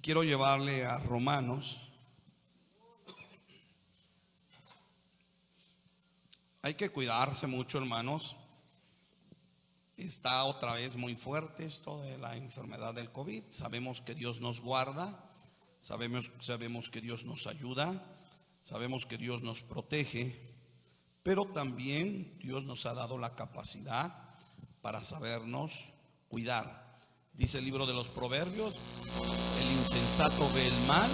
quiero llevarle a Romanos. Hay que cuidarse mucho, hermanos. Está otra vez muy fuerte esto de la enfermedad del COVID. Sabemos que Dios nos guarda, sabemos que Dios nos ayuda, sabemos que Dios nos protege, pero también Dios nos ha dado la capacidad para sabernos cuidar. Dice el libro de los Proverbios: el insensato ve el mal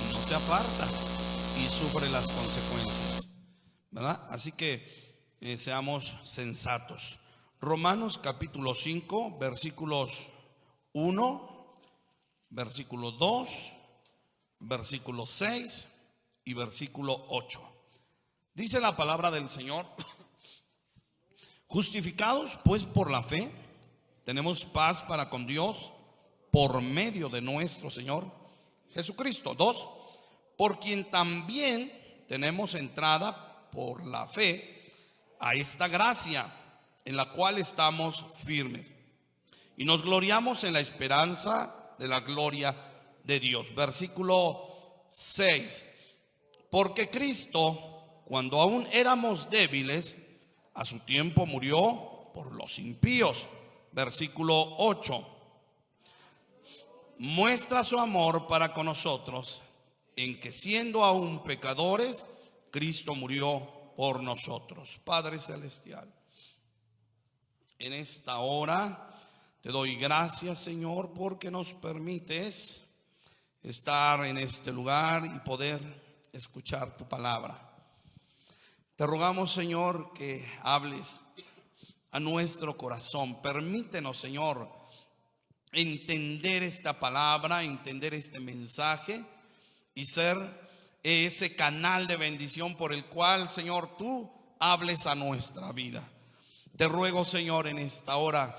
y no se aparta y sufre las consecuencias, ¿verdad? Así que seamos sensatos. Romanos capítulo 5, versículos 1, versículo 2, versículo 6 y versículo 8. Dice la palabra del Señor: justificados pues por la fe, tenemos paz para con Dios por medio de nuestro Señor Jesucristo. 2, por quien también tenemos entrada por la fe a esta gracia en la cual estamos firmes y nos gloriamos en la esperanza de la gloria de Dios. Versículo 6, porque Cristo, cuando aún éramos débiles, a su tiempo murió por los impíos. Versículo 8, muestra su amor para con nosotros, en que siendo aún pecadores, Cristo murió por nosotros. Padre celestial, en esta hora te doy gracias, Señor, porque nos permites estar en este lugar y poder escuchar tu palabra. Te rogamos, Señor, que hables a nuestro corazón. Permítenos, Señor, entender esta palabra, entender este mensaje y ser ese canal de bendición por el cual, Señor, tú hables a nuestra vida. Te ruego, Señor, en esta hora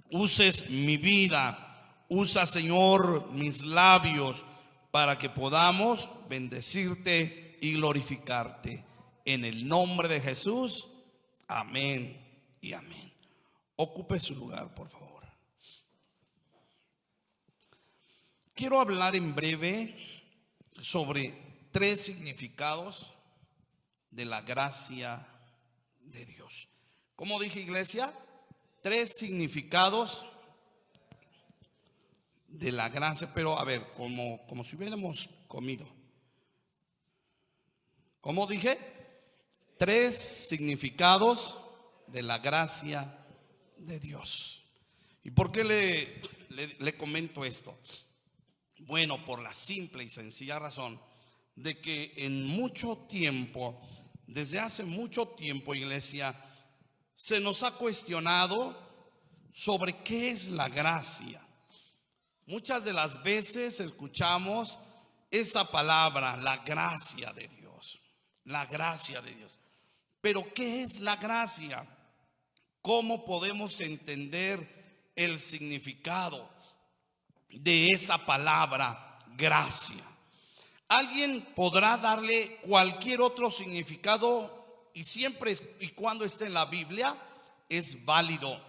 uses mi vida, usa, Señor, mis labios para que podamos bendecirte y glorificarte. En el nombre de Jesús, amén y amén. Ocupe su lugar, por favor. Quiero hablar en breve sobre 3 significados de la gracia de Dios. ¿Cómo dije, iglesia? 3 significados de la gracia, pero a ver, como si hubiéramos comido. ¿Cómo dije? 3 significados de la gracia de Dios. ¿Y por qué le comento esto? Bueno, por la simple y sencilla razón de que en mucho tiempo, desde hace mucho tiempo, iglesia, se nos ha cuestionado sobre qué es la gracia. Muchas de las veces escuchamos esa palabra, la gracia de Dios, la gracia de Dios. Pero ¿qué es la gracia? ¿Cómo podemos entender el significado de esa palabra gracia? Alguien podrá darle cualquier otro significado y siempre y cuando esté en la Biblia es válido,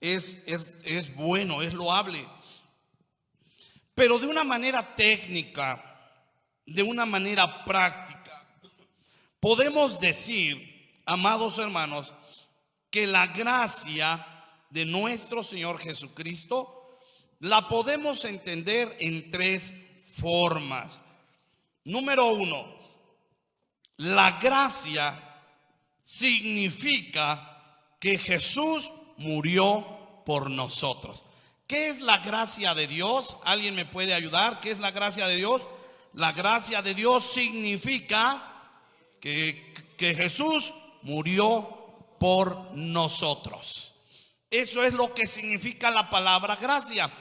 es bueno, es loable. Pero de una manera técnica, de una manera práctica, podemos decir, amados hermanos, que la gracia de nuestro Señor Jesucristo la podemos entender en 3 formas. Número 1, la gracia significa que Jesús murió por nosotros. ¿Qué es la gracia de Dios? ¿Alguien me puede ayudar? ¿Qué es la gracia de Dios? La gracia de Dios significa que Jesús murió por nosotros. Eso es lo que significa la palabra gracia.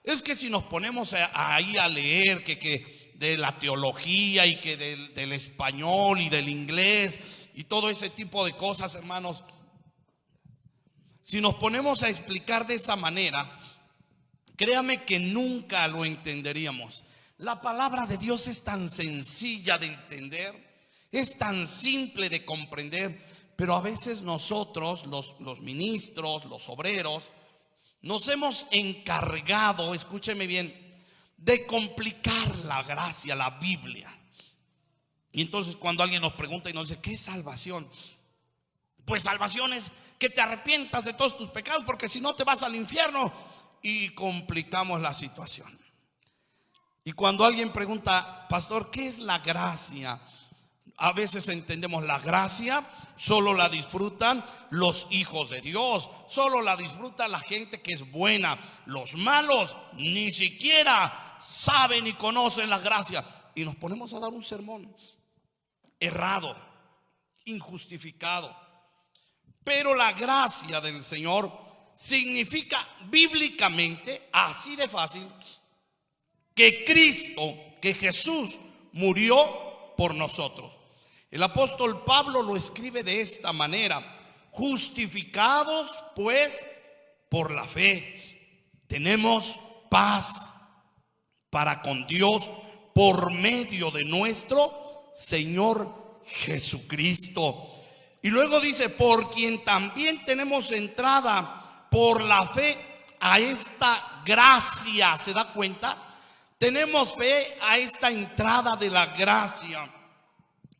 Es que si nos ponemos ahí a leer que de la teología y que del español y del inglés y todo ese tipo de cosas, hermanos, si nos ponemos a explicar de esa manera, créame que nunca lo entenderíamos. La palabra de Dios es tan sencilla de entender, es tan simple de comprender, pero a veces nosotros, los ministros, los obreros, nos hemos encargado, escúcheme bien, de complicar la gracia, la Biblia. Y entonces cuando alguien nos pregunta y nos dice, ¿qué es salvación? Pues salvación es que te arrepientas de todos tus pecados, porque si no te vas al infierno. Y complicamos la situación. Y cuando alguien pregunta, pastor, ¿qué es la gracia? A veces entendemos la gracia solo la disfrutan los hijos de Dios, solo la disfruta la gente que es buena. Los malos ni siquiera saben ni conocen la gracia. Y nos ponemos a dar un sermón errado, injustificado. Pero la gracia del Señor significa bíblicamente, así de fácil, que Cristo, que Jesús murió por nosotros. El apóstol Pablo lo escribe de esta manera: justificados pues por la fe, tenemos paz para con Dios por medio de nuestro Señor Jesucristo. Y luego dice, por quien también tenemos entrada por la fe a esta gracia. ¿Se da cuenta? Tenemos fe a esta entrada de la gracia.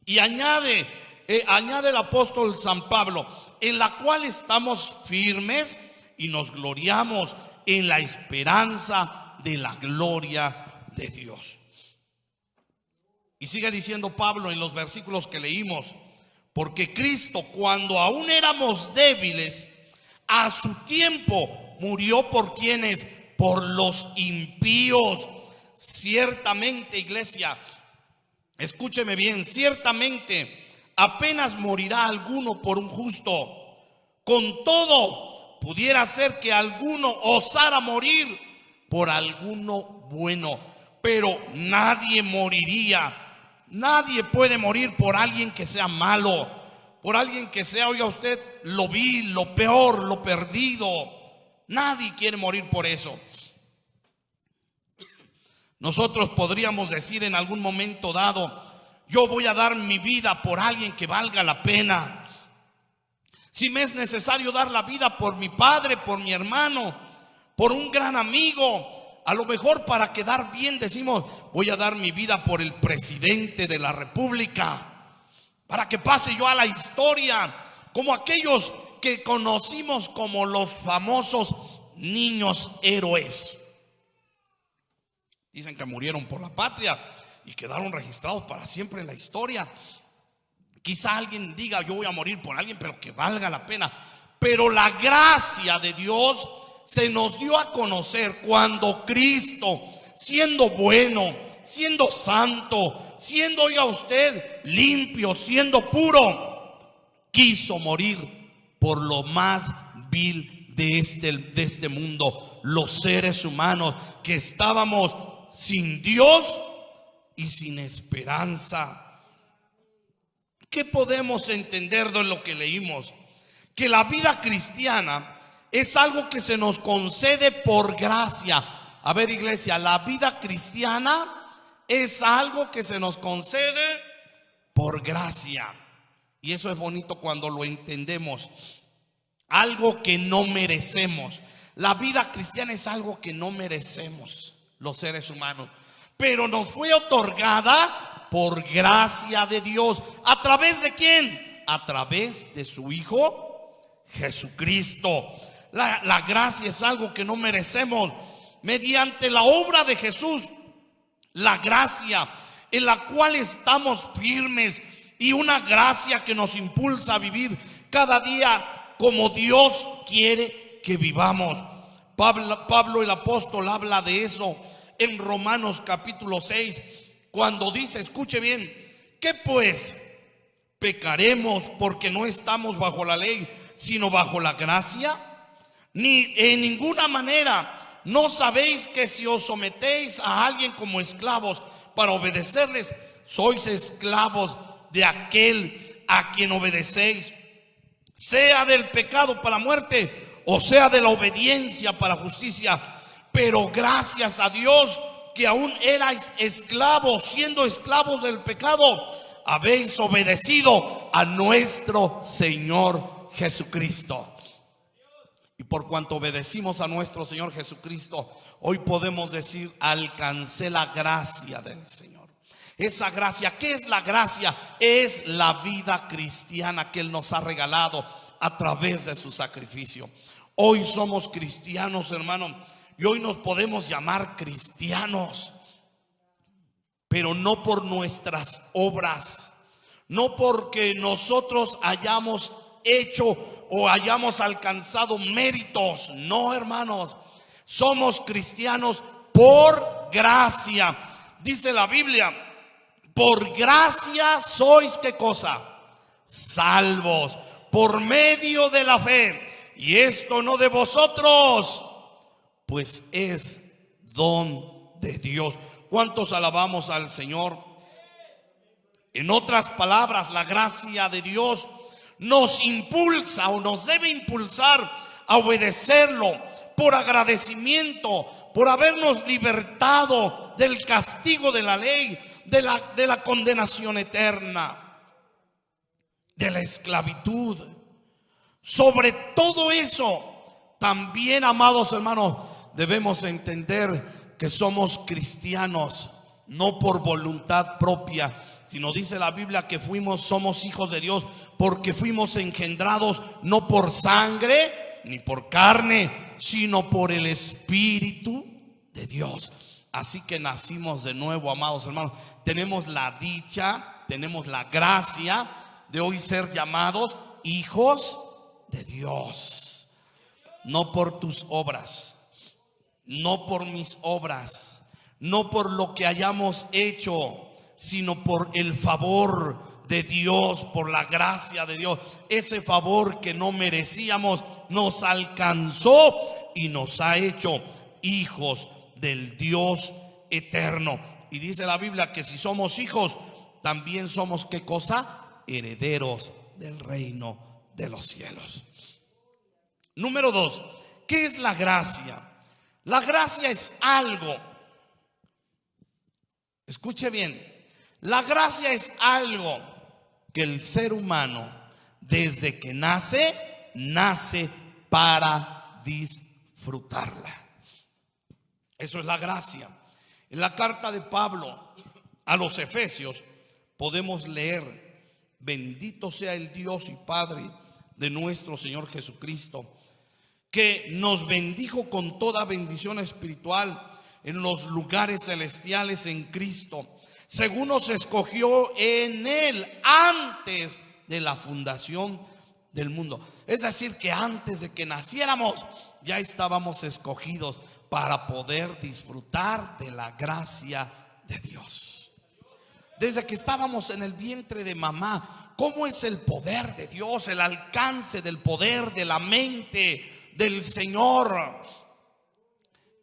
Y añade el apóstol San Pablo, en la cual estamos firmes y nos gloriamos en la esperanza de la gloria de Dios. Y sigue diciendo Pablo en los versículos que leímos: porque Cristo, cuando aún éramos débiles, a su tiempo murió por quienes, por los impíos. Ciertamente, iglesia, escúcheme bien, ciertamente apenas morirá alguno por un justo. Con todo, pudiera ser que alguno osara morir por alguno bueno, pero nadie moriría. Nadie puede morir por alguien que sea malo, por alguien que sea, oiga usted, lo vil, lo peor, lo perdido. Nadie quiere morir por eso. Nosotros podríamos decir en algún momento dado: yo voy a dar mi vida por alguien que valga la pena. Si me es necesario dar la vida por mi padre, por mi hermano, por un gran amigo, a lo mejor para quedar bien decimos: voy a dar mi vida por el presidente de la República, para que pase yo a la historia como aquellos que conocimos como los famosos niños héroes. Dicen que murieron por la patria y quedaron registrados para siempre en la historia. Quizá alguien diga: yo voy a morir por alguien, pero que valga la pena. Pero la gracia de Dios se nos dio a conocer cuando Cristo, siendo bueno, siendo santo, siendo, oiga usted, limpio, siendo puro, quiso morir por lo más vil de este mundo, los seres humanos que estábamos sin Dios y sin esperanza. ¿Qué podemos entender de lo que leímos? Que la vida cristiana es algo que se nos concede por gracia. A ver, iglesia, la vida cristiana es algo que se nos concede por gracia. Y eso es bonito cuando lo entendemos. Algo que no merecemos. La vida cristiana es algo que no merecemos los seres humanos, pero nos fue otorgada por gracia de Dios. ¿A través de quién? A través de su Hijo Jesucristo. La gracia es algo que no merecemos. Mediante la obra de Jesús, la gracia en la cual estamos firmes, y una gracia que nos impulsa a vivir cada día como Dios quiere que vivamos. Pablo el apóstol habla de eso en Romanos capítulo 6, cuando dice, escuche bien: ¿qué pues? ¿Pecaremos porque no estamos bajo la ley, sino bajo la gracia? Ni en ninguna manera. ¿No sabéis que si os sometéis a alguien como esclavos para obedecerles, sois esclavos de aquel a quien obedecéis, sea del pecado para muerte, o sea de la obediencia para justicia? Pero gracias a Dios, que aún erais esclavos, siendo esclavos del pecado, habéis obedecido a nuestro Señor Jesucristo. Y por cuanto obedecimos a nuestro Señor Jesucristo, hoy podemos decir: alcancé la gracia del Señor. Esa gracia, ¿qué es la gracia? Es la vida cristiana que Él nos ha regalado a través de su sacrificio. Hoy somos cristianos, hermano, y hoy nos podemos llamar cristianos, pero no por nuestras obras, no porque nosotros hayamos hecho o hayamos alcanzado méritos. No, hermanos, somos cristianos por gracia. Dice la Biblia: por gracia sois, ¿qué cosa? Salvos, por medio de la fe. Y esto no de vosotros, pues es don de Dios. ¿Cuántos alabamos al Señor? En otras palabras, la gracia de Dios nos impulsa o nos debe impulsar a obedecerlo por agradecimiento, por habernos libertado del castigo de la ley, de la condenación eterna, de la esclavitud. Sobre todo eso, también, amados hermanos, debemos entender que somos cristianos no por voluntad propia, sino dice la Biblia que somos hijos de Dios porque fuimos engendrados no por sangre ni por carne, sino por el Espíritu de Dios. Así que nacimos de nuevo, amados hermanos. Tenemos la dicha, tenemos la gracia de hoy ser llamados hijos de Dios. No por tus obras, no por mis obras, no por lo que hayamos hecho, sino por el favor de Dios, por la gracia de Dios. Ese favor que no merecíamos nos alcanzó y nos ha hecho hijos del Dios eterno. Y dice la Biblia que si somos hijos, también somos, ¿qué cosa? Herederos del reino de los cielos. Número 2, ¿qué es la gracia? La gracia es algo, escuche bien, la gracia es algo que el ser humano desde que nace para disfrutarla. Eso es la gracia. En la carta de Pablo a los Efesios podemos leer: bendito sea el Dios y Padre de nuestro Señor Jesucristo, que nos bendijo con toda bendición espiritual en los lugares celestiales en Cristo, según nos escogió en Él antes de la fundación del mundo. Es decir, que antes de que naciéramos ya estábamos escogidos para poder disfrutar de la gracia de Dios. Desde que estábamos en el vientre de mamá, ¿cómo es el poder de Dios? El alcance del poder de la mente del Señor,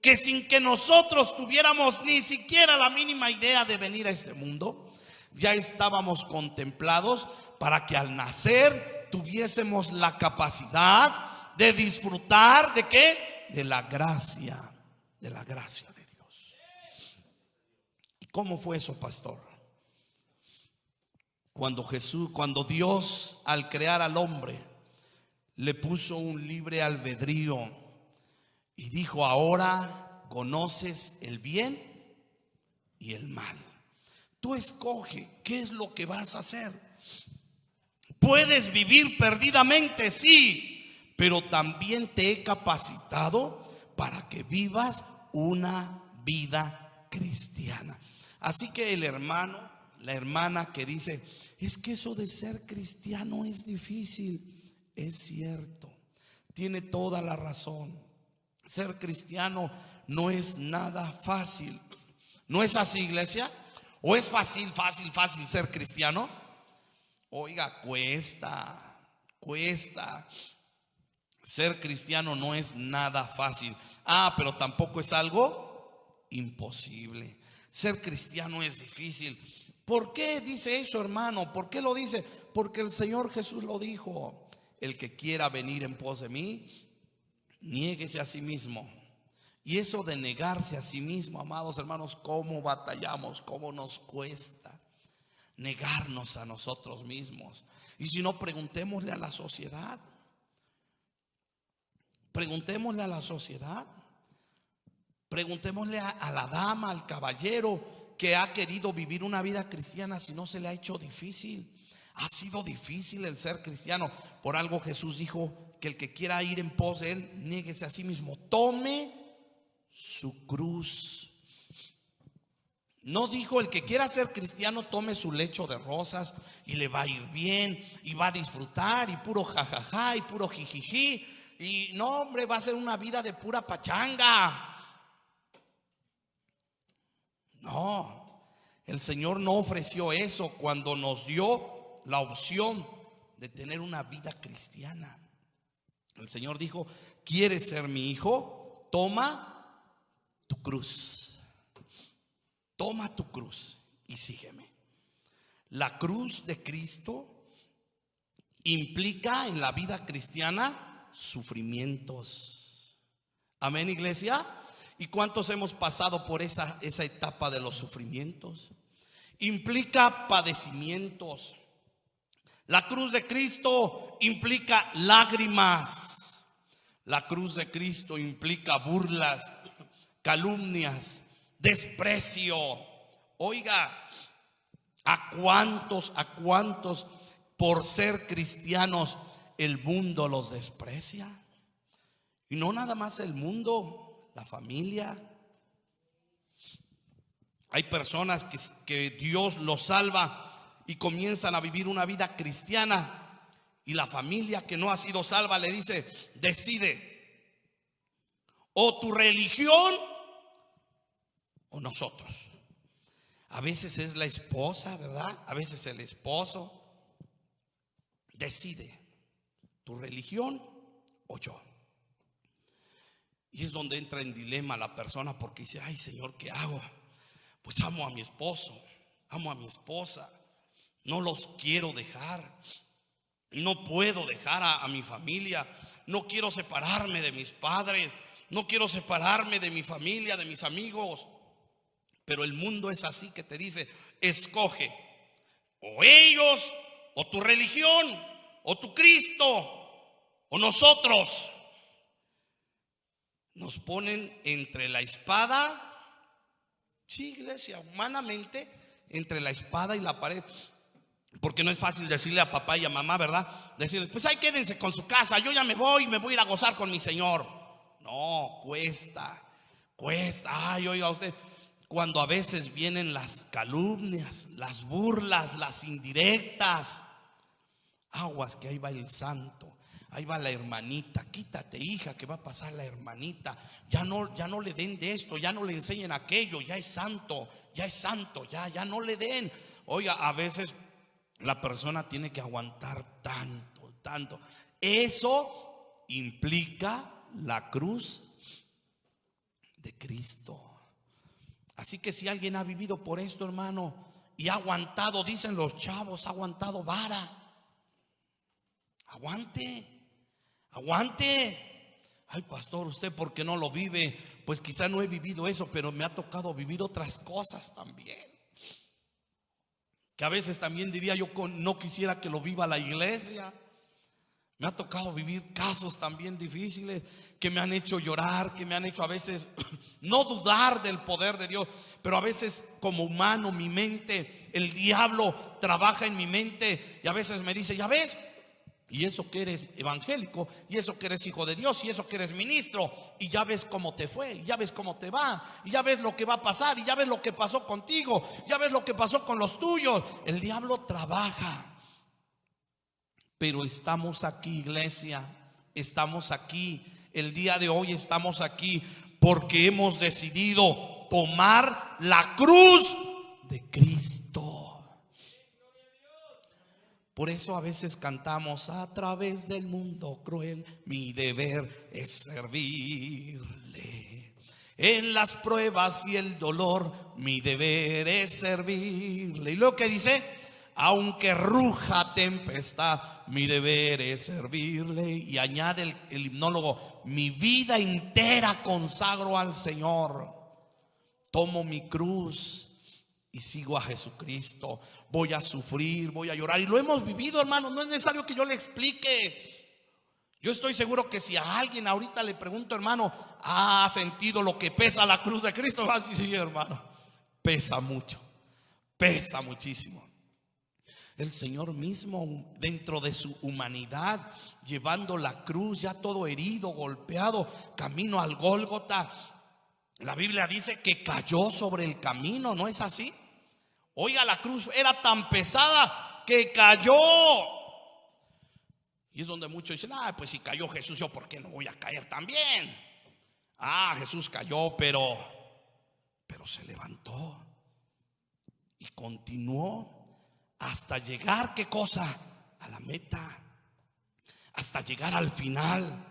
que sin que nosotros tuviéramos ni siquiera la mínima idea de venir a este mundo, ya estábamos contemplados para que al nacer tuviésemos la capacidad de disfrutar ¿de qué? De la gracia de Dios. ¿Y cómo fue eso, pastor? Cuando Dios, al crear al hombre, le puso un libre albedrío y dijo: ahora conoces el bien y el mal. Tú escoge qué es lo que vas a hacer. Puedes vivir perdidamente, sí, pero también te he capacitado para que vivas una vida cristiana. Así que el hermano, la hermana que dice: es que eso de ser cristiano es difícil. Es cierto, tiene toda la razón. Ser cristiano no es nada fácil. ¿No es así, iglesia? ¿O es fácil ser cristiano? Oiga, cuesta. Ser cristiano no es nada fácil. Pero tampoco es algo imposible. Ser cristiano es difícil. ¿Por qué dice eso, hermano? ¿Por qué lo dice? Porque el Señor Jesús lo dijo: el que quiera venir en pos de mí, niéguese a sí mismo. Y eso de negarse a sí mismo, amados hermanos, cómo batallamos, cómo nos cuesta negarnos a nosotros mismos. Y si no, preguntémosle a la sociedad. Preguntémosle a la sociedad, preguntémosle a la dama, al caballero que ha querido vivir una vida cristiana, si no se le ha hecho difícil. Ha sido difícil el ser cristiano. Por algo Jesús dijo que el que quiera ir en pos de él, niéguese a sí mismo, tome su cruz. No dijo el que quiera ser cristiano tome su lecho de rosas y le va a ir bien y va a disfrutar y puro jajaja y puro jijiji y no, hombre, va a ser una vida de pura pachanga. No, el Señor no ofreció eso cuando nos dio la opción de tener una vida cristiana. El Señor dijo: ¿quieres ser mi hijo? Toma tu cruz. Toma tu cruz y sígueme. La cruz de Cristo implica en la vida cristiana sufrimientos. Amén, iglesia. ¿Y cuántos hemos pasado por esa etapa de los sufrimientos? Implica padecimientos. La cruz de Cristo implica lágrimas. La cruz de Cristo implica burlas, calumnias, desprecio. Oiga, ¿a cuántos por ser cristianos el mundo los desprecia? Y no nada más el mundo, la familia. Hay personas que Dios los salva y comienzan a vivir una vida cristiana, y la familia que no ha sido salva le dice: decide, o tu religión o nosotros. A veces es la esposa, ¿verdad? A veces el esposo. Decide, tu religión o yo. Y es donde entra en dilema la persona, porque dice: ay, Señor, ¿qué hago? Pues amo a mi esposo, amo a mi esposa, no los quiero dejar, no puedo dejar a mi familia, no quiero separarme de mis padres, no quiero separarme de mi familia, de mis amigos. Pero el mundo es así, que te dice: escoge, o ellos, o tu religión, o tu Cristo, o nosotros. Nos ponen entre la espada. Sí, iglesia, humanamente, entre la espada y la pared. Porque no es fácil decirle a papá y a mamá, ¿verdad? Decirles: pues ahí quédense con su casa, yo ya me voy a ir a gozar con mi Señor. No, cuesta. Ay, oiga usted, cuando a veces vienen las calumnias, las burlas, las indirectas, aguas que ahí va el santo, ahí va la hermanita. Quítate, hija, que va a pasar la hermanita. Ya no le den de esto, ya no le enseñen aquello. Ya es santo, ya no le den. Oiga, a veces la persona tiene que aguantar tanto. Eso implica la cruz de Cristo. Así que si alguien ha vivido por esto, hermano, y ha aguantado, dicen los chavos, ha aguantado vara. Aguante. Ay, pastor, ¿usted por qué no lo vive? Pues quizá no he vivido eso, pero me ha tocado vivir otras cosas también, que a veces también diría yo, no quisiera que lo viva la iglesia. Me ha tocado vivir casos también difíciles que me han hecho llorar, que me han hecho a veces no dudar del poder de Dios. Pero a veces, como humano, mi mente, el diablo trabaja en mi mente, y a veces me dice: ya ves, y eso que eres evangélico, y eso que eres hijo de Dios, y eso que eres ministro, y ya ves cómo te fue, y ya ves cómo te va, y ya ves lo que va a pasar, y ya ves lo que pasó contigo, ya ves lo que pasó con los tuyos. El diablo trabaja. Pero estamos aquí, iglesia, estamos aquí. El día de hoy estamos aquí porque hemos decidido tomar la cruz de Cristo. Por eso a veces cantamos: a través del mundo cruel, mi deber es servirle. En las pruebas y el dolor, mi deber es servirle. Y luego que dice: aunque ruja tempestad, mi deber es servirle. Y añade el himnólogo: mi vida entera consagro al Señor. Tomo mi cruz y sigo a Jesucristo. Voy a sufrir, voy a llorar. Y lo hemos vivido, hermano. No es necesario que yo le explique. Yo estoy seguro que si a alguien ahorita le pregunto, hermano, ¿ha sentido lo que pesa la cruz de Cristo? Va a decir, sí, hermano, pesa mucho, pesa muchísimo. El Señor mismo, dentro de su humanidad, llevando la cruz, ya todo herido, golpeado, camino al Gólgota. La Biblia dice que cayó sobre el camino, ¿no es así? Oiga, la cruz era tan pesada que cayó. Y es donde muchos dicen, pues si cayó Jesús, yo por qué no voy a caer también. Jesús cayó, pero se levantó y continuó hasta llegar, ¿qué cosa? A la meta, hasta llegar al final,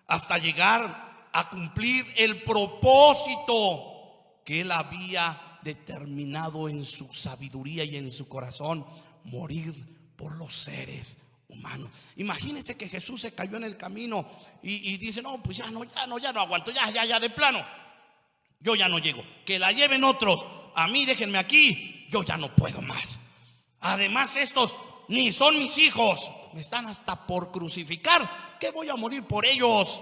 hasta llegar a cumplir el propósito que él había determinado en su sabiduría y en su corazón: morir por los seres humanos. Imagínense que Jesús se cayó en el camino y dice, no, pues ya no aguanto, ya de plano, yo ya no llego, que la lleven otros, a mí déjenme aquí, yo ya no puedo más. Además estos ni son mis hijos, me están hasta por crucificar, que voy a morir por ellos.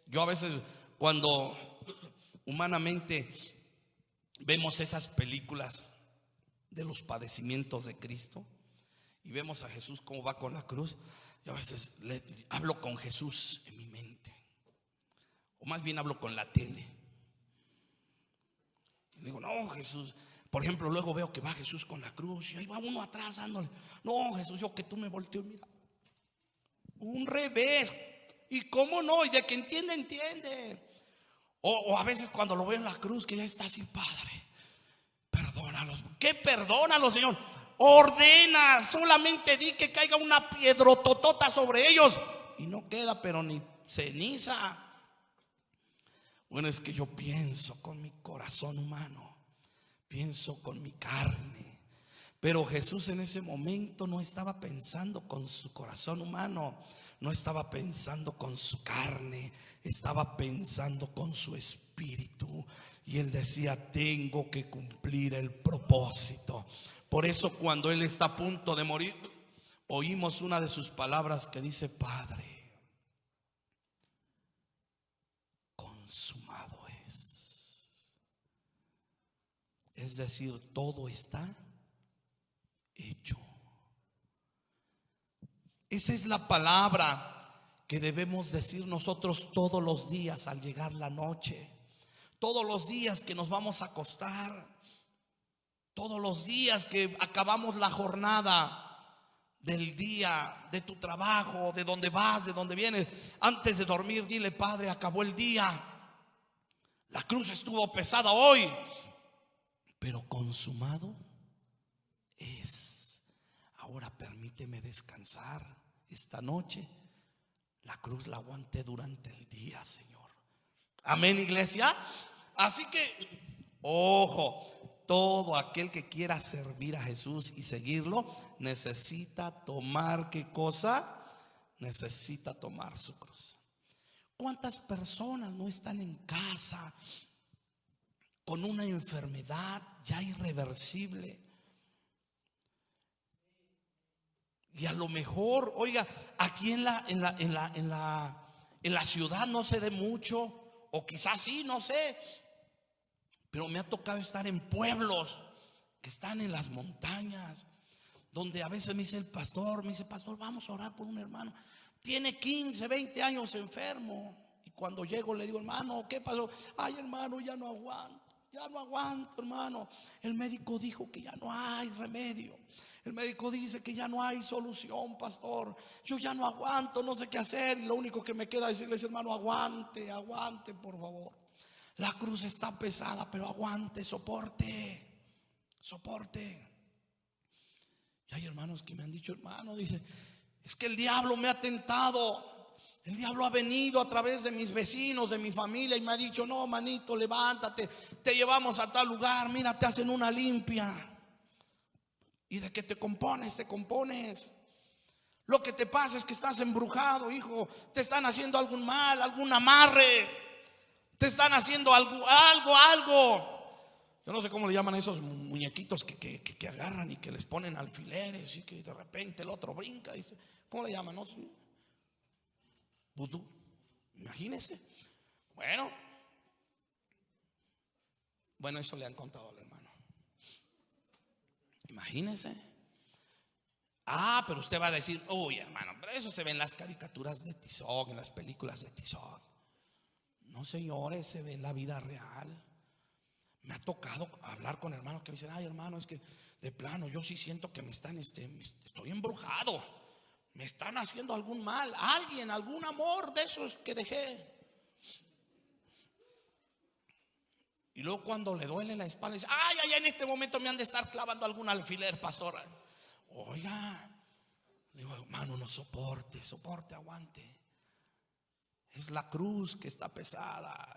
Yo a veces, cuando humanamente vemos esas películas de los padecimientos de Cristo y vemos a Jesús cómo va con la cruz, yo a veces hablo con Jesús en mi mente, o más bien hablo con la tele. Y digo, no, Jesús. Por ejemplo, luego veo que va Jesús con la cruz y ahí va uno atrás dándole. No, Jesús, yo que tú me volteo, mira, un revés. Y cómo no, y de que entiende. O a veces cuando lo veo en la cruz, que ya está así, Padre, perdónalos. ¿Qué perdónalos, Señor? Ordena, solamente di que caiga una piedrototota sobre ellos y no queda pero ni ceniza. Bueno, es que yo pienso con mi corazón humano, pienso con mi carne, pero Jesús en ese momento no estaba pensando con su corazón humano, no estaba pensando con su carne, estaba pensando con su espíritu. Y él decía, tengo que cumplir el propósito. Por eso cuando él está a punto de morir, oímos una de sus palabras que dice, Padre, consumado es. Es decir, todo está hecho. Esa es la palabra que debemos decir nosotros todos los días al llegar la noche, todos los días que nos vamos a acostar, todos los días que acabamos la jornada del día, de tu trabajo, de donde vas, de donde vienes. Antes de dormir, dile, Padre, acabó el día, la cruz estuvo pesada hoy, pero consumado es. Ahora permíteme descansar esta noche. La cruz la aguanté durante el día, Señor. Amén, iglesia. Así que, ojo, todo aquel que quiera servir a Jesús y seguirlo necesita tomar, ¿qué cosa? Necesita tomar su cruz. ¿Cuántas personas no están en casa con una enfermedad ya irreversible? Y a lo mejor, oiga, aquí en la ciudad no se dé mucho, o quizás sí, no sé, pero me ha tocado estar en pueblos que están en las montañas, donde a veces me dice el pastor, pastor, vamos a orar por un hermano, tiene 15, 20 años enfermo. Y cuando llego le digo, hermano, ¿qué pasó? Ay, hermano, ya no aguanto, hermano. El médico dijo que ya no hay remedio. El médico dice que ya no hay solución, pastor. Yo ya no aguanto, no sé qué hacer. Y lo único que me queda es decirles, hermano, aguante, por favor. La cruz está pesada, pero aguante, soporte. Y hay hermanos que me han dicho, hermano, dice, es que el diablo me ha tentado. El diablo ha venido a través de mis vecinos, de mi familia, y me ha dicho, no, manito, levántate, te llevamos a tal lugar, mira, te hacen una limpia. ¿Y de qué te compones? Lo que te pasa es que estás embrujado, hijo. Te están haciendo algún mal, algún amarre. Te están haciendo algo. Yo no sé cómo le llaman a esos muñequitos que agarran y que les ponen alfileres y que de repente el otro brinca y dice, ¿cómo le llaman? ¿No? Vudú. Imagínense. Bueno, eso le han contado al hermano. Imagínense. Pero usted va a decir, uy, hermano, pero eso se ve en las caricaturas de Tizoc, en las películas de Tizoc. No, señores, se ve en la vida real. Me ha tocado hablar con hermanos que me dicen, ay, hermano, es que de plano yo sí siento que me están, estoy embrujado, me están haciendo algún mal, algún amor de esos que dejé. Y luego cuando le duele la espalda, dice, ay, en este momento me han de estar clavando algún alfiler, pastor. Oiga, le digo, hermano, no soporte, aguante. Es la cruz que está pesada,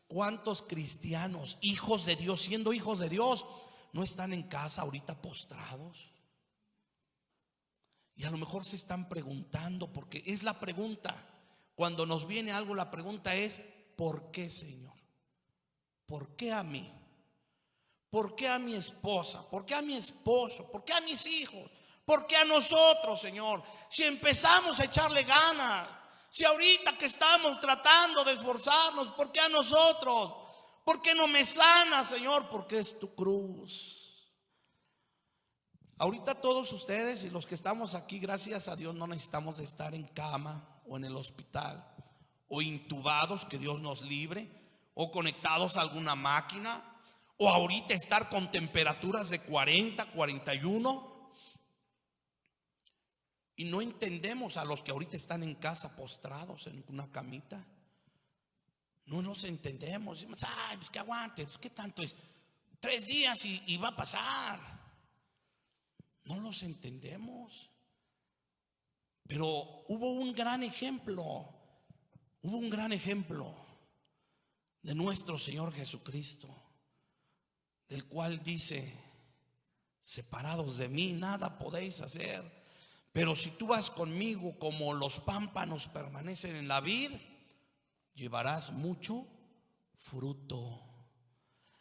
¿Cuántos cristianos, hijos de Dios, siendo hijos de Dios, no están en casa ahorita postrados? Y a lo mejor se están preguntando, porque es la pregunta. Cuando nos viene algo, la pregunta es, ¿por qué, Señor? ¿Por qué a mí? ¿Por qué a mi esposa? ¿Por qué a mi esposo? ¿Por qué a mis hijos? ¿Por qué a nosotros, Señor? Si empezamos a echarle ganas, si ahorita que estamos tratando de esforzarnos, ¿por qué a nosotros? ¿Por qué no me sana, Señor? Porque es tu cruz. Ahorita todos ustedes y los que estamos aquí, gracias a Dios, no necesitamos de estar en cama o en el hospital o intubados, que Dios nos libre, o conectados a alguna máquina, o ahorita estar con temperaturas de 40, 41. Y no entendemos a los que ahorita están en casa postrados en una camita. No nos entendemos. Decimos, pues que aguante, pues qué tanto es, 3 días y va a pasar. No los entendemos. Pero hubo un gran ejemplo de nuestro Señor Jesucristo, del cual dice, separados de mí nada podéis hacer, pero si tú vas conmigo como los pámpanos permanecen en la vid, llevarás mucho fruto.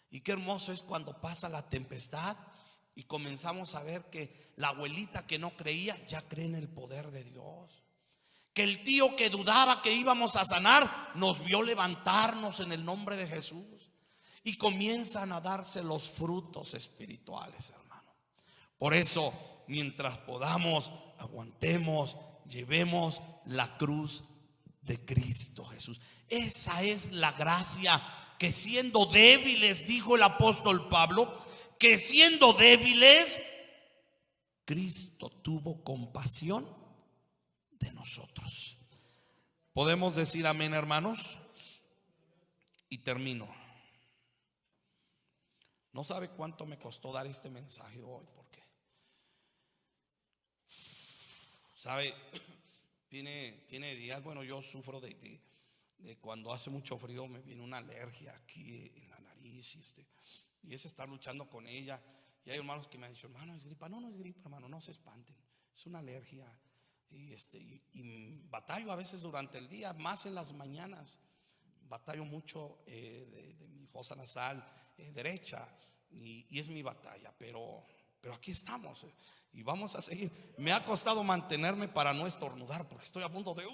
Y qué hermoso es cuando pasa la tempestad y comenzamos a ver que la abuelita que no creía ya cree en el poder de Dios, que el tío que dudaba que íbamos a sanar nos vio levantarnos en el nombre de Jesús. Y comienzan a darse los frutos espirituales, hermano. Por eso, mientras podamos, aguantemos, llevemos la cruz de Cristo Jesús. Esa es la gracia, que siendo débiles, dijo el apóstol Pablo, que siendo débiles, Cristo tuvo compasión de nosotros. ¿Podemos decir amén, hermanos? Y termino. No sabe cuánto me costó dar este mensaje hoy, porque sabe, tiene días, yo sufro de cuando hace mucho frío me viene una alergia aquí en la nariz y es estar luchando con ella. Y hay hermanos que me han dicho, hermano, es gripa. No, no es gripa, hermano, no se espanten, es una alergia. Y batallo a veces durante el día, más en las mañanas. Batallo mucho de mi fosa nasal derecha y es mi batalla, pero aquí estamos y vamos a seguir. Me ha costado mantenerme para no estornudar porque estoy a punto de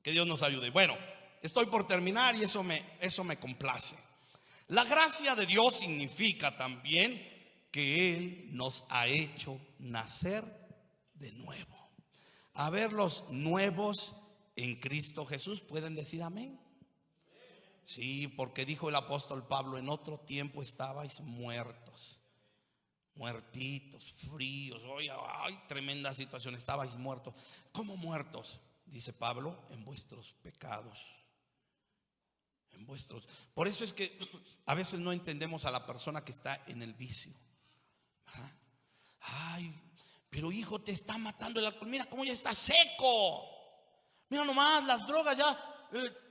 que Dios nos ayude. Bueno, estoy por terminar y eso me complace. La gracia de Dios significa también que Él nos ha hecho nacer de nuevo, a ver los nuevos en Cristo Jesús. ¿Pueden decir amén? Sí, porque dijo el apóstol Pablo, en otro tiempo estabais muertos, muertitos, fríos. Oye, ay, tremenda situación, estabais muertos. ¿Cómo muertos? Dice Pablo, en vuestros pecados. Por eso es que a veces no entendemos a la persona que está en el vicio. Ay, pero hijo, te está matando el alcohol. Mira cómo ya está seco. Mira nomás, las drogas ya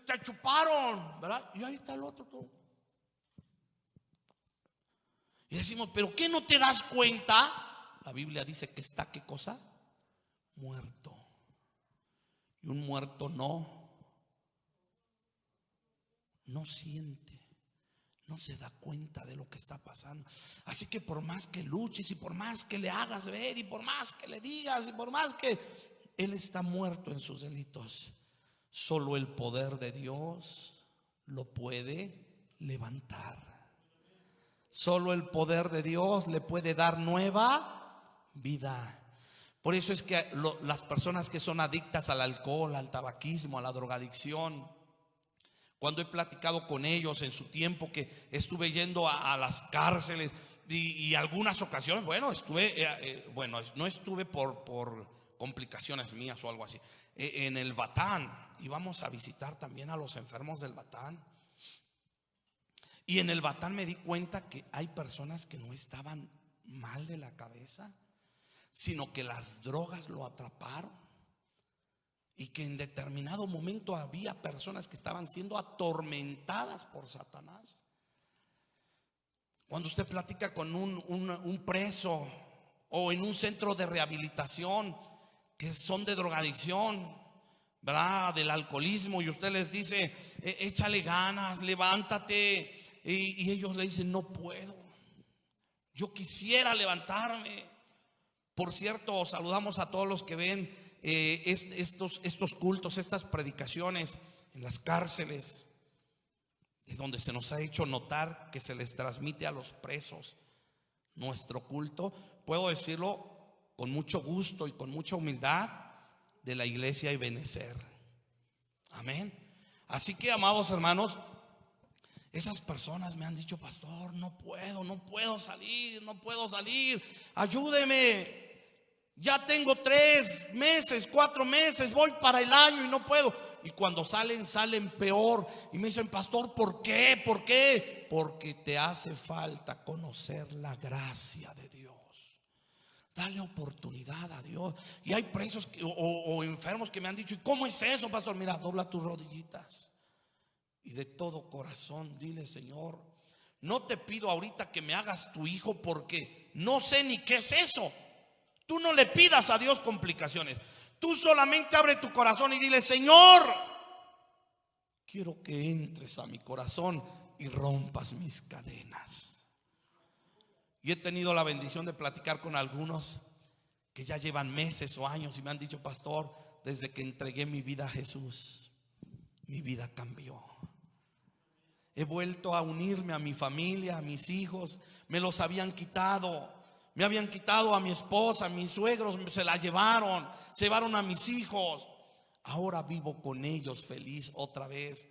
te chuparon, ¿verdad? Y ahí está el otro todo. Y decimos, ¿pero qué no te das cuenta? La Biblia dice que está, ¿qué cosa? Muerto. Y un muerto no siente, no se da cuenta de lo que está pasando. Así que por más que luches y por más que le hagas ver y por más que le digas y por más que él está muerto en sus delitos, solo el poder de Dios lo puede levantar. Solo el poder de Dios le puede dar nueva vida. Por eso es que las personas que son adictas al alcohol, al tabaquismo, a la drogadicción, cuando he platicado con ellos en su tiempo que estuve yendo a las cárceles y algunas ocasiones, no estuve por complicaciones mías o algo así, en el Batán íbamos a visitar también a los enfermos del Batán. Y en el Batán me di cuenta que hay personas que no estaban mal de la cabeza, sino que las drogas lo atraparon. Y que en determinado momento había personas que estaban siendo atormentadas por Satanás. Cuando usted platica con un preso o en un centro de rehabilitación que son de drogadicción, ¿verdad?, del alcoholismo, y usted les dice, échale ganas, levántate. Y ellos le dicen, no puedo, yo quisiera levantarme. Por cierto, saludamos a todos los que ven estos cultos, estas predicaciones en las cárceles, de donde se nos ha hecho notar que se les transmite a los presos nuestro culto. Puedo decirlo con mucho gusto y con mucha humildad, de la iglesia Ebenezer. Amén. Así que, amados hermanos, esas personas me han dicho, pastor, no puedo salir, ayúdeme. Ya tengo 3 meses, 4 meses, voy para el año y no puedo. Y cuando salen peor. Y me dicen, pastor, ¿por qué? Porque te hace falta conocer la gracia de Dios. Dale oportunidad a Dios. Y hay presos o enfermos que me han dicho, ¿y cómo es eso, pastor? Mira, dobla tus rodillitas y de todo corazón dile, Señor, no te pido ahorita que me hagas tu hijo porque no sé ni qué es eso. Tú no le pidas a Dios complicaciones. Tú solamente abre tu corazón y dile, Señor, quiero que entres a mi corazón y rompas mis cadenas. Y he tenido la bendición de platicar con algunos que ya llevan meses o años y me han dicho, pastor, desde que entregué mi vida a Jesús, mi vida cambió. He vuelto a unirme a mi familia, a mis hijos. Me los habían quitado. Me habían quitado a mi esposa, a mis suegros, se la llevaron a mis hijos. Ahora vivo con ellos feliz otra vez.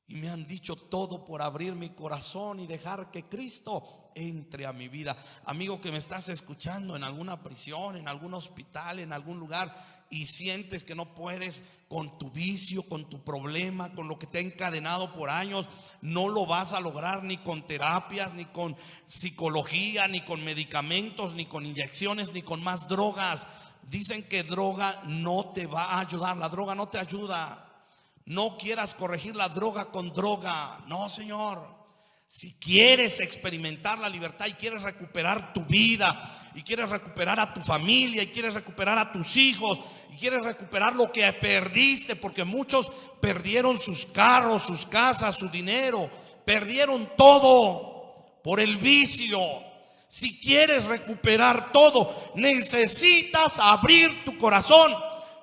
Y me han dicho todo por abrir mi corazón y dejar que Cristo entre a mi vida. Amigo que me estás escuchando en alguna prisión, en algún hospital, en algún lugar, y sientes que no puedes con tu vicio, con tu problema, con lo que te ha encadenado por años, no lo vas a lograr ni con terapias, ni con psicología, ni con medicamentos, ni con inyecciones, ni con más drogas. Dicen que droga no te va a ayudar, la droga no te ayuda. No quieras corregir la droga con droga, no, señor. Si quieres experimentar la libertad y quieres recuperar tu vida y quieres recuperar a tu familia y quieres recuperar a tus hijos y quieres recuperar lo que perdiste, porque muchos perdieron sus carros, sus casas, su dinero, perdieron todo por el vicio. Si quieres recuperar todo, necesitas abrir tu corazón.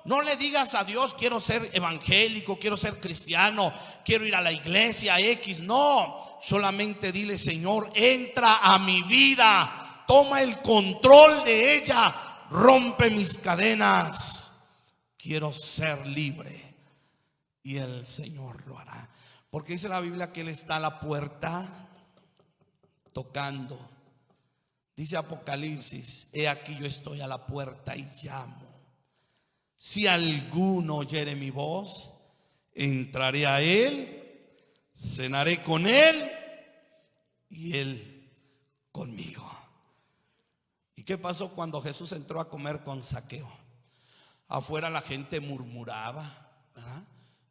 No le digas a Dios, quiero ser evangélico, quiero ser cristiano, quiero ir a la iglesia X. No, solamente dile, Señor, entra a mi vida, toma el control de ella, rompe mis cadenas. Quiero ser libre. Y el Señor lo hará. Porque dice la Biblia que Él está a la puerta tocando. Dice Apocalipsis, he aquí yo estoy a la puerta y llamo. Si alguno oyere mi voz, entraré a él, cenaré con él y él conmigo. ¿Y qué pasó cuando Jesús entró a comer con Zaqueo? Afuera la gente murmuraba, ¿verdad?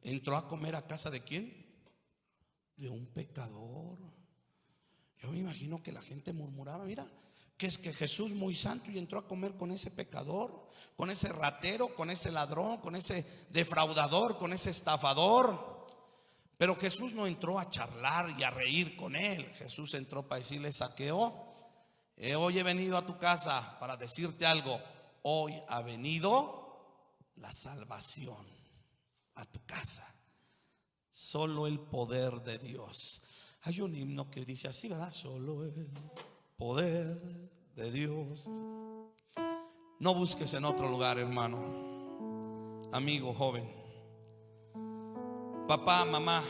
Entró a comer a casa ¿de quién? De un pecador. Yo me imagino que la gente murmuraba, mira, que es que Jesús muy santo y entró a comer con ese pecador, con ese ratero, con ese ladrón, con ese defraudador, con ese estafador. Pero Jesús no entró a charlar y a reír con él. Jesús entró para decirle: Zaqueo, hoy he venido a tu casa para decirte algo. Hoy ha venido la salvación a tu casa. Solo el poder de Dios. Hay un himno que dice así, ¿verdad? Solo el poder de Dios. No busques en otro lugar, hermano, amigo, joven, papá, mamá,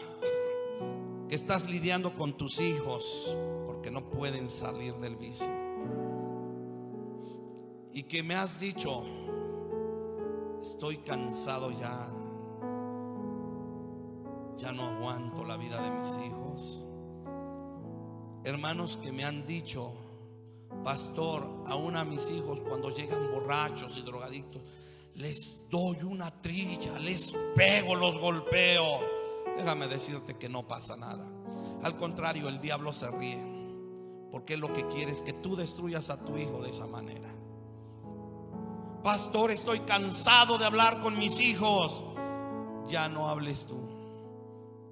que estás lidiando con tus hijos porque no pueden salir del vicio, y que me has dicho: estoy cansado ya no aguanto la vida de mis hijos. Hermanos que me han dicho: pastor, aún a mis hijos cuando llegan borrachos y drogadictos les doy una trilla, les pego, los golpeo. Déjame decirte que no pasa nada. Al contrario, el diablo se ríe, porque lo que quiere es que tú destruyas a tu hijo de esa manera. Pastor, estoy cansado de hablar con mis hijos. Ya no hables tú,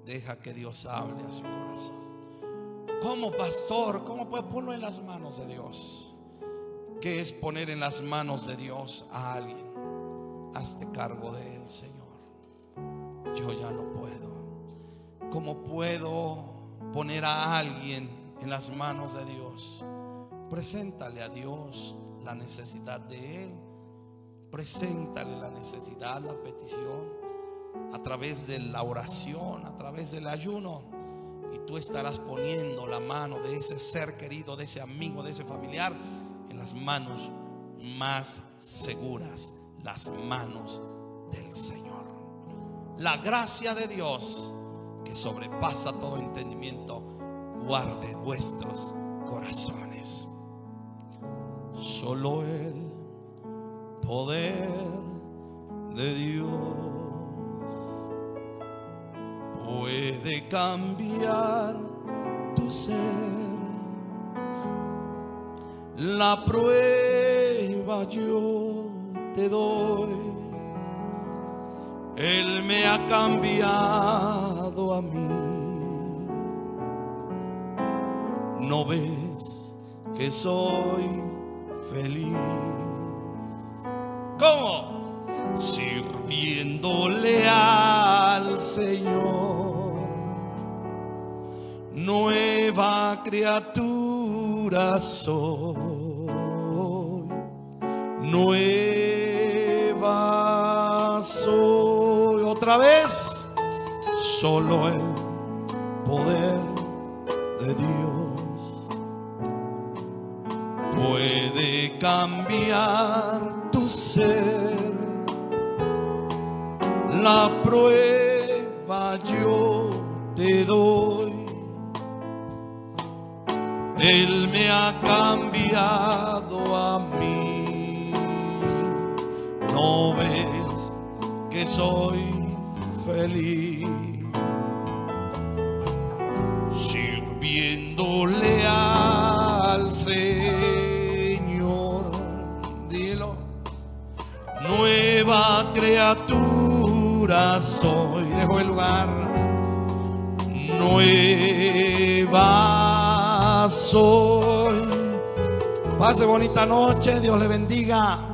deja que Dios hable a su corazón. ¿Cómo, pastor? ¿Cómo puedo ponerlo en las manos de Dios? ¿Qué es poner en las manos de Dios a alguien? Hazte cargo de él, Señor. Yo ya no puedo. ¿Cómo puedo poner a alguien en las manos de Dios? Preséntale a Dios la necesidad de él. Preséntale la necesidad, la petición, a través de la oración, a través del ayuno. Y tú estarás poniendo la mano de ese ser querido, de ese amigo, de ese familiar, en las manos más seguras, las manos del Señor. La gracia de Dios, que sobrepasa todo entendimiento, guarde vuestros corazones. Solo el poder de Dios puede cambiar tu ser. La prueba yo te doy. Él me ha cambiado a mí. ¿No ves que soy feliz? ¿Cómo? Sirviéndole al Señor. Nueva criatura soy. Nueva soy. Otra vez. Solo el poder de Dios puede cambiar tu ser. La prueba yo te doy. Él me ha cambiado a mí. ¿No ves que soy feliz? Sirviéndole al Señor. Dilo. Nueva criatura soy. Dejo el lugar. Nueva soy. Pase bonita noche. Dios le bendiga.